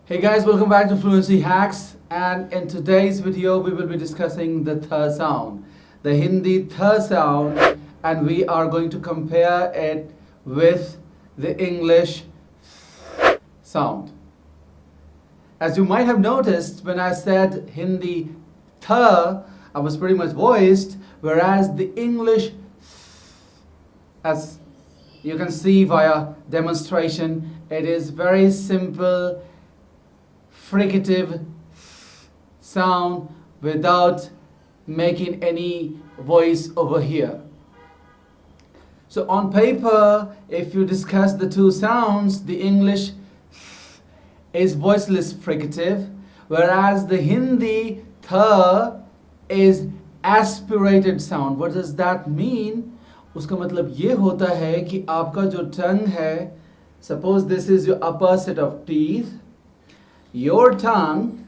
Hey guys, welcome back to Fluency Hacks, and in today's video we will be discussing the th sound, the Hindi th sound, and we are going to compare it with the English sound. As you might have noticed, when I said Hindi th, I was pretty much voiced, whereas the English, as you can see via demonstration, it is very simple fricative sound without making any voice over here. So on paper, if you discuss the two sounds, the English is voiceless fricative, whereas the Hindi th is aspirated sound. What does that mean? उसका मतलब ये होता है कि आपका जो tongue है, suppose this is your upper set of teeth, your tongue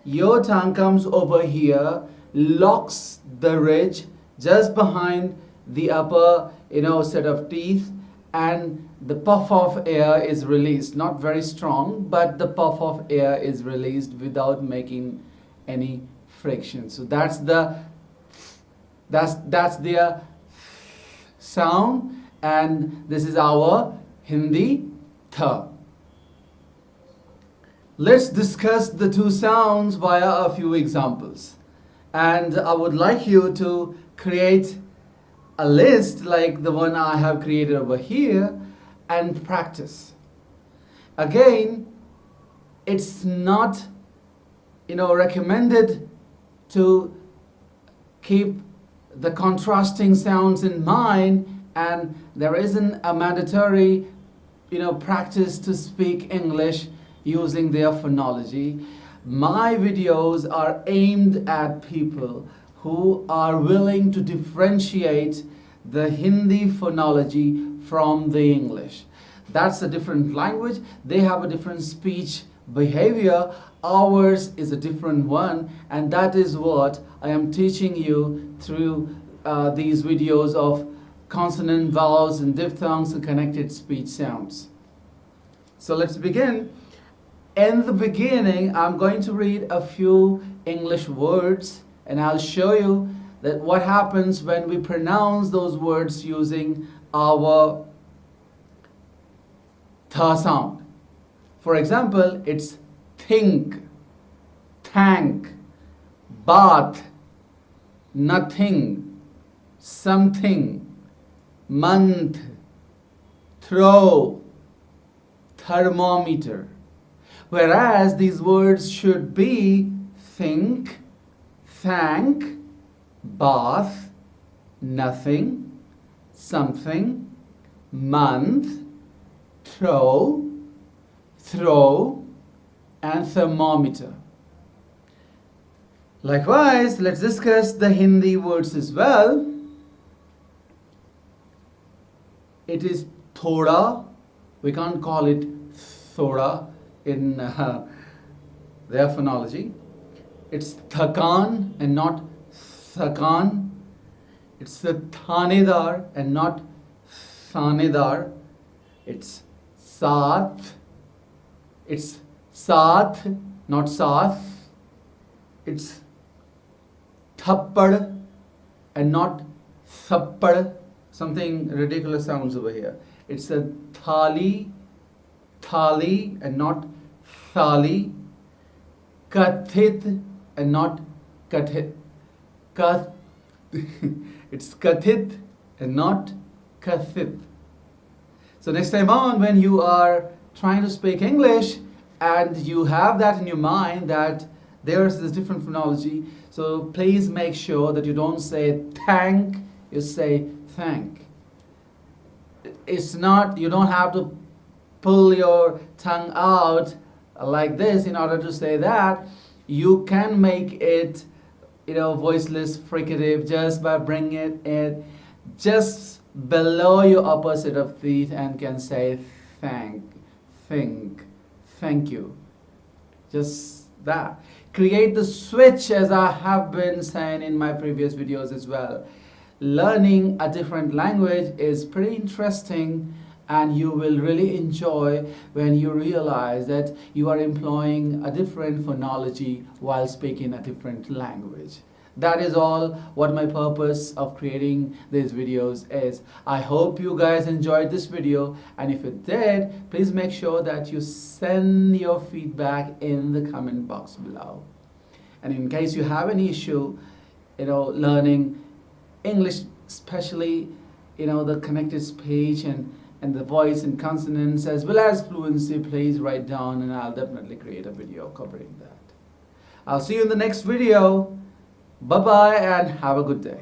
comes over here, locks the ridge just behind the upper set of teeth, and the puff of air is released. Not very strong, but the puff of air is released without making any friction. So that's their sound, and this is our Hindi th. Let's discuss the two sounds via a few examples. And I would like you to create a list like the one I have created over here and practice. Again, it's not recommended to keep the contrasting sounds in mind, and there isn't a mandatory practice to speak English using their phonology. My videos are aimed at people who are willing to differentiate the Hindi phonology from the English. That's a different language. They have a different speech behavior. Ours is a different one, and that is what I am teaching you through these videos of consonant, vowels, and diphthongs and connected speech sounds. So let's begin. In the beginning, I'm going to read a few English words, and I'll show you that what happens when we pronounce those words using our th sound. For example, it's think, thank, bath, nothing, something, month, throw, thermometer. Whereas these words should be think, thank, bath, nothing, something, month, throw, and thermometer. Likewise, let's discuss the Hindi words as well. It is thoda. We can't call it thoda in their phonology. It's thakan and not thakan. It's the thanedar and not thanedar. It's saath. It's saath, not saath. It's thappad and not thappad. Something ridiculous sounds over here. It's a thali and not thali. Kathit and not kathit. It's kathit and not kathit. So next time on, when you are trying to speak English and you have that in your mind that there's this different phonology, so please make sure that you don't say thank, you say thank. It's not, you don't have to pull your tongue out like this in order to say that. You can make it voiceless fricative just by bringing it just below your upper set of teeth and can say thank, think, thank you. Just that. Create the switch, as I have been saying in my previous videos as well. Learning a different language is pretty interesting and you will really enjoy when you realize that you are employing a different phonology while speaking a different language. That is all what my purpose of creating these videos is. I hope you guys enjoyed this video, and if you did, please make sure that you send your feedback in the comment box below. And in case you have any issue, learning English, especially, the connected speech and the voice and consonants as well as fluency, please write down and I'll definitely create a video covering that. I'll see you in the next video. Bye bye and have a good day.